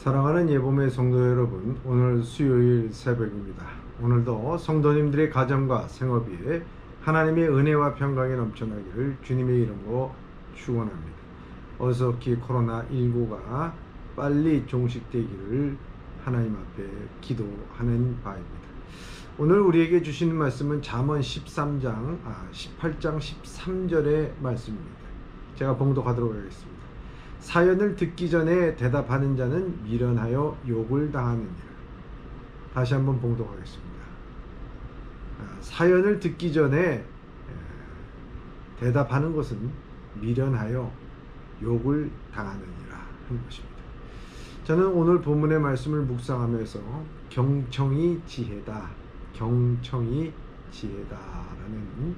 사랑하는 예보의 성도 여러분, 오늘 수요일 새벽입니다. 오늘도 성도님들의 가정과 생업에 하나님의 은혜와 평강이 넘쳐나기를 주님의 이름으로 축원합니다. 어서기 코로나19가 빨리 종식되기를 하나님 앞에 기도하는 바입니다. 오늘 우리에게 주시는 말씀은 잠언 18장 13절의 말씀입니다. 제가 봉독하도록 하겠습니다. 사연을 듣기 전에 대답하는 자는 미련하여 욕을 당하느니라. 다시 한번 봉독하겠습니다. 사연을 듣기 전에 대답하는 것은 미련하여 욕을 당하느니라 하는 것입니다. 저는 오늘 본문의 말씀을 묵상하면서 경청이 지혜다, 경청이 지혜다라는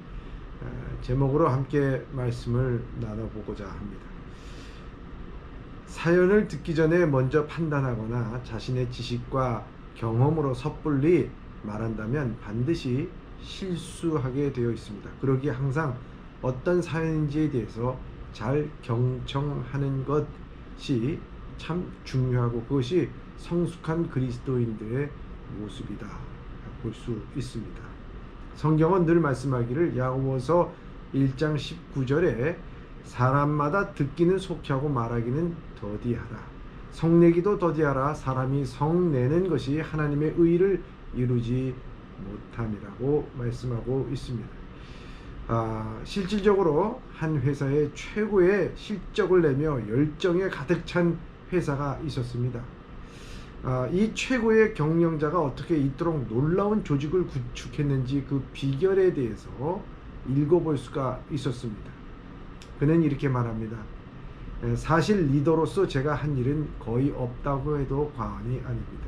제목으로 함께 말씀을 나눠보고자 합니다. 사연을 듣기 전에 먼저 판단하거나 자신의 지식과 경험으로 섣불리 말한다면 반드시 실수하게 되어 있습니다. 그러기에 항상 어떤 사연인지에 대해서 잘 경청하는 것이 참 중요하고 그것이 성숙한 그리스도인들의 모습이다 볼 수 있습니다. 성경은 늘 말씀하기를 야고보서 1장 19절에 사람마다 듣기는 속히하고 말하기는 더디하라. 성내기도 더디하라. 사람이 성내는 것이 하나님의 의를 이루지 못함이라고 말씀하고 있습니다. 실질적으로 한 회사에 최고의 실적을 내며 열정에 가득 찬 회사가 있었습니다. 이 최고의 경영자가 어떻게 이토록 놀라운 조직을 구축했는지 그 비결에 대해서 읽어볼 수가 있었습니다. 그는 이렇게 말합니다. 사실 리더로서 제가 한 일은 거의 없다고 해도 과언이 아닙니다.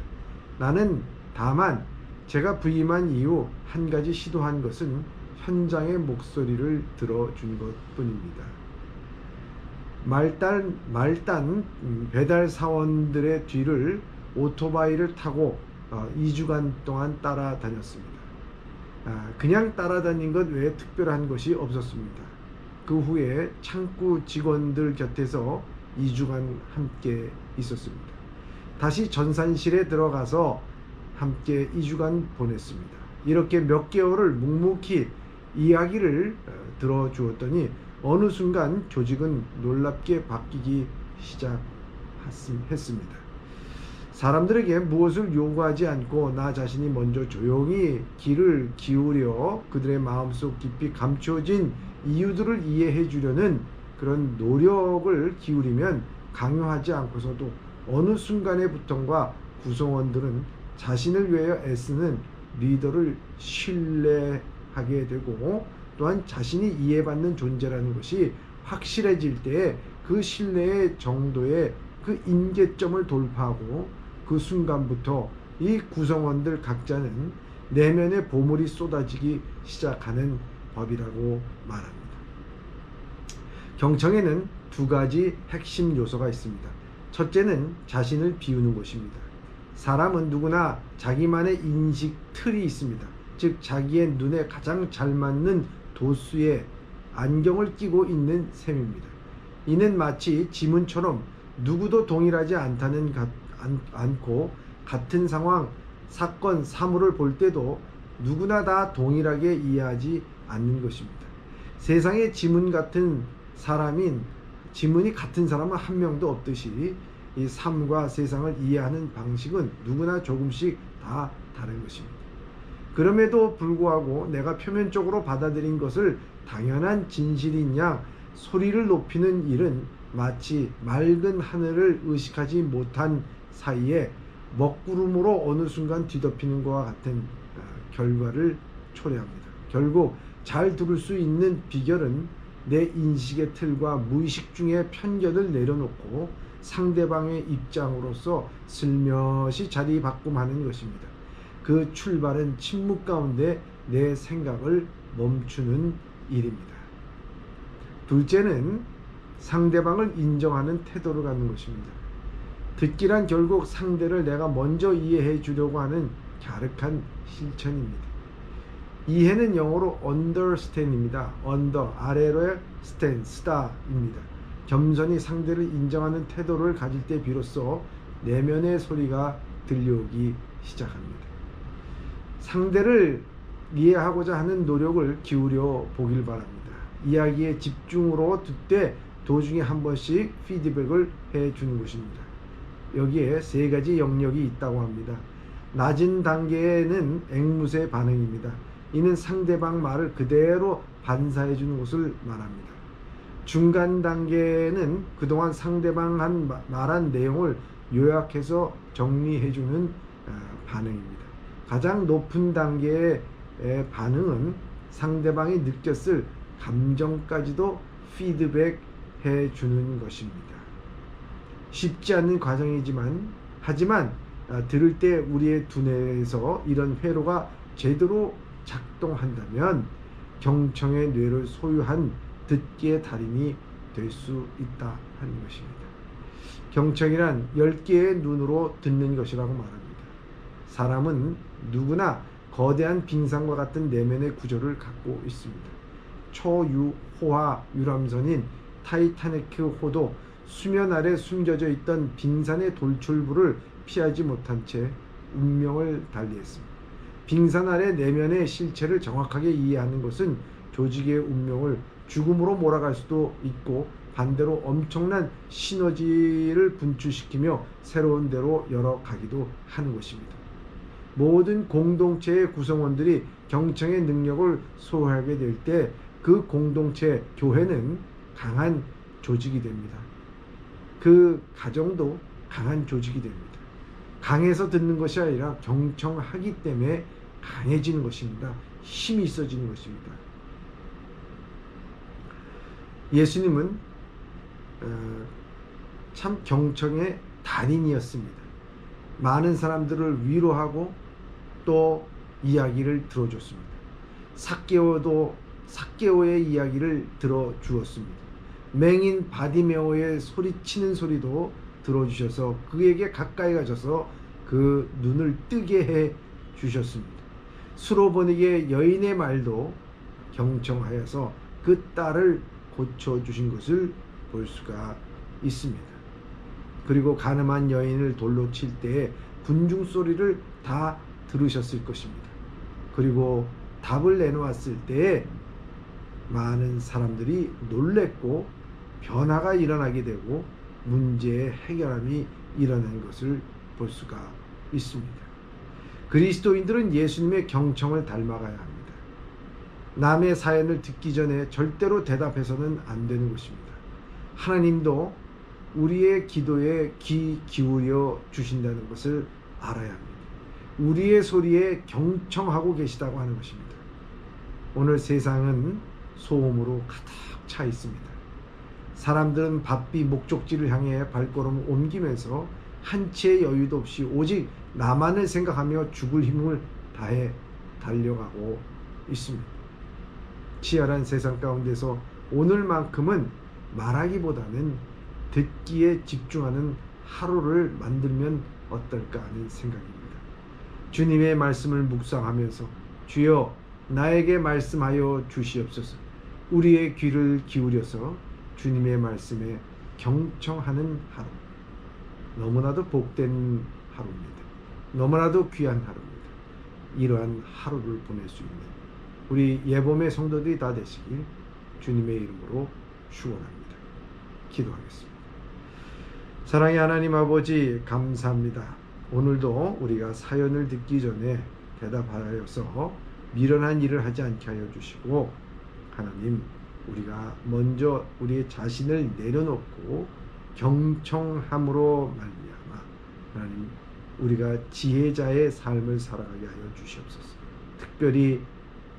나는 다만 제가 부임한 이후 한 가지 시도한 것은 현장의 목소리를 들어준 것뿐입니다. 말단 배달 사원들의 뒤를 오토바이를 타고 2주간 동안 따라다녔습니다. 그냥 따라다닌 것 외에 특별한 것이 없었습니다. 그 후에 창구 직원들 곁에서 2주간 함께 있었습니다. 다시 전산실에 들어가서 함께 2주간 보냈습니다. 이렇게 몇 개월을 묵묵히 이야기를 들어주었더니 어느 순간 조직은 놀랍게 바뀌기 시작했습니다. 사람들에게 무엇을 요구하지 않고 나 자신이 먼저 조용히 귀를 기울여 그들의 마음속 깊이 감춰진 이유들을 이해해 주려는 그런 노력을 기울이면 강요하지 않고서도 어느 순간의 부통과 구성원들은 자신을 위하여 애쓰는 리더를 신뢰하게 되고 또한 자신이 이해받는 존재라는 것이 확실해질 때에 그 신뢰의 정도의 그 임계점을 돌파하고 그 순간부터 이 구성원들 각자는 내면의 보물이 쏟아지기 시작하는 법이라고 말합니다. 경청에는 두 가지 핵심 요소가 있습니다. 첫째는 자신을 비우는 것입니다. 사람은 누구나 자기만의 인식 틀이 있습니다. 즉 자기의 눈에 가장 잘 맞는 도수의 안경을 끼고 있는 셈입니다. 이는 마치 지문처럼 누구도 동일하지 않고 같은 상황, 사건, 사물을 볼 때도 누구나 다 동일하게 이해하지 않는 것입니다. 세상에 지문이 같은 사람은 한 명도 없듯이 이 삶과 세상을 이해하는 방식은 누구나 조금씩 다 다른 것입니다. 그럼에도 불구하고 내가 표면적으로 받아들인 것을 당연한 진실인 양 소리를 높이는 일은 마치 맑은 하늘을 의식하지 못한 사이에 먹구름으로 어느 순간 뒤덮이는 것과 같은 결과를 초래합니다. 결국 잘 들을 수 있는 비결은 내 인식의 틀과 무의식 중에 편견을 내려놓고 상대방의 입장으로서 슬며시 자리 바꿈하는 것입니다. 그 출발은 침묵 가운데 내 생각을 멈추는 일입니다. 둘째는 상대방을 인정하는 태도를 갖는 것입니다. 듣기란 결국 상대를 내가 먼저 이해해 주려고 하는 갸륵한 실천입니다. 이해는 영어로 understand입니다. under, 아래로의 stand, 쓰다입니다. 겸손히 상대를 인정하는 태도를 가질 때 비로소 내면의 소리가 들려오기 시작합니다. 상대를 이해하고자 하는 노력을 기울여 보길 바랍니다. 이야기에 집중으로 듣되 도중에 한 번씩 피드백을 해주는 것입니다. 여기에 3가지 영역이 있다고 합니다. 낮은 단계에는 앵무새 반응입니다. 이는 상대방 말을 그대로 반사해 주는 것을 말합니다. 중간 단계는 그동안 상대방 말한 내용을 요약해서 정리해 주는 반응입니다. 가장 높은 단계의 반응은 상대방이 느꼈을 감정까지도 피드백해 주는 것입니다. 쉽지 않은 과정이지만 들을 때 우리의 두뇌에서 이런 회로가 제대로 작동한다면 경청의 뇌를 소유한 듣기의 달인이 될 수 있다 하는 것입니다. 경청이란 10개의 눈으로 듣는 것이라고 말합니다. 사람은 누구나 거대한 빙산과 같은 내면의 구조를 갖고 있습니다. 초유호화 유람선인 타이타닉 호도 수면 아래 숨겨져 있던 빙산의 돌출부를 피하지 못한 채 운명을 달리했습니다. 빙산 아래 내면의 실체를 정확하게 이해하는 것은 조직의 운명을 죽음으로 몰아갈 수도 있고 반대로 엄청난 시너지를 분출시키며 새로운 데로 열어가기도 하는 것입니다. 모든 공동체의 구성원들이 경청의 능력을 소유하게 될 때 그 공동체, 교회는 강한 조직이 됩니다. 그 가정도 강한 조직이 됩니다. 강해서 듣는 것이 아니라 경청하기 때문에 강해지는 것입니다. 힘이 있어지는 것입니다. 예수님은 참 경청의 달인이었습니다. 많은 사람들을 위로하고 또 이야기를 들어줬습니다. 삭개오의 이야기를 들어주었습니다. 맹인 바디메오의 소리치는 소리도 들어주셔서 그에게 가까이 가셔서 그 눈을 뜨게 해 주셨습니다. 수로보니게 여인의 말도 경청하여서 그 딸을 고쳐주신 것을 볼 수가 있습니다. 그리고 가늠한 여인을 돌로 칠 때에 군중 소리를 다 들으셨을 것입니다. 그리고 답을 내놓았을 때에 많은 사람들이 놀랬고 변화가 일어나게 되고 문제의 해결함이 일어나는 것을 볼 수가 있습니다. 그리스도인들은 예수님의 경청을 닮아가야 합니다. 남의 사연을 듣기 전에 절대로 대답해서는 안 되는 것입니다. 하나님도 우리의 기도에 귀 기울여 주신다는 것을 알아야 합니다. 우리의 소리에 경청하고 계시다고 하는 것입니다. 오늘 세상은 소음으로 가득 차 있습니다. 사람들은 바삐 목적지를 향해 발걸음을 옮기면서 한치의 여유도 없이 오직 나만을 생각하며 죽을 힘을 다해 달려가고 있습니다. 치열한 세상 가운데서 오늘만큼은 말하기보다는 듣기에 집중하는 하루를 만들면 어떨까 하는 생각입니다. 주님의 말씀을 묵상하면서 주여 나에게 말씀하여 주시옵소서. 우리의 귀를 기울여서 주님의 말씀에 경청하는 하루. 너무나도 복된 하루입니다. 너무나도 귀한 하루입니다. 이러한 하루를 보낼 수 있는 우리 예봄의 성도들이 다 되시길 주님의 이름으로 축원합니다. 기도하겠습니다. 사랑의 하나님 아버지 감사합니다. 오늘도 우리가 사연을 듣기 전에 대답하여서 미련한 일을 하지 않게 하여 주시고 하나님 우리가 먼저 우리의 자신을 내려놓고 경청함으로 말미암아 하나님 우리가 지혜자의 삶을 살아가게 하여 주시옵소서. 특별히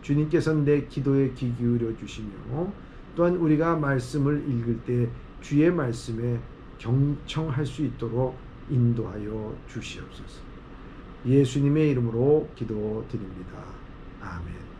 주님께서는 내 기도에 귀 기울여 주시며 또한 우리가 말씀을 읽을 때 주의 말씀에 경청할 수 있도록 인도하여 주시옵소서. 예수님의 이름으로 기도드립니다. 아멘.